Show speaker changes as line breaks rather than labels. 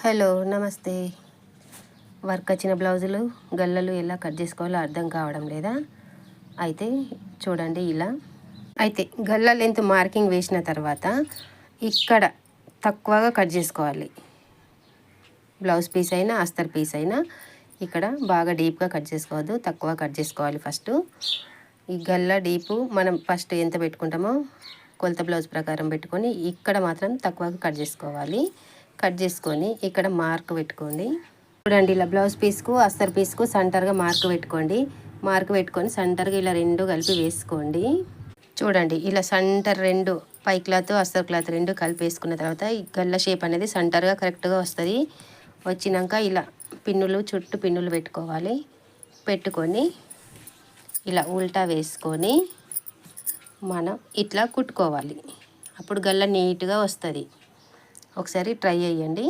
Hello నమస్తే. Work వచ్చిన బ్లౌజులు గల్లలు ఎలా కట్ చేసుకోవాలో అర్థం కావడం లేదా? అయితే చూడండి ఇలా. అయితే గల్ల లెంత్ మార్కింగ్ వేసిన తర్వాత ఇక్కడ తక్కువగా కట్ చేసుకోవాలి. బ్లౌజ్ పీస్ అయినా అస్తర్ పీస్ అయినా ఇక్కడ బాగా డీప్గా కట్ చేసుకోవద్దు, తక్కువ కట్ చేసుకోవాలి. ఫస్ట్ ఈ గల్ల డీపు మనం ఫస్ట్ ఎంత పెట్టుకుంటామో కొలత బ్లౌజ్ ప్రకారం పెట్టుకొని ఇక్కడ మాత్రం తక్కువగా కట్ చేసుకోవాలి. కట్ చేసుకొని ఇక్కడ మార్క్ పెట్టుకోండి. చూడండి ఇలా బ్లౌజ్ పీస్కు అస్తర్ పీస్కు సెంటర్గా మార్క్ పెట్టుకోండి. మార్క్ పెట్టుకొని సెంటర్గా ఇలా రెండు కలిపి వేసుకోండి. చూడండి ఇలా సెంటర్ రెండు పై క్లాత్ అస్తర్ క్లాత్ రెండు కలిపి వేసుకున్న తర్వాత ఈ గల్ల షేప్ అనేది సెంటర్గా కరెక్ట్గా వస్తుంది. వచ్చినాక ఇలా పిన్నులు చుట్టూ పిన్నులు పెట్టుకోవాలి. పెట్టుకొని ఇలా ఉల్టా వేసుకొని మనం ఇట్లా కుట్టుకోవాలి. అప్పుడు గల్ల నీట్గా వస్తుంది. ఒకసారి ట్రై చేయండి.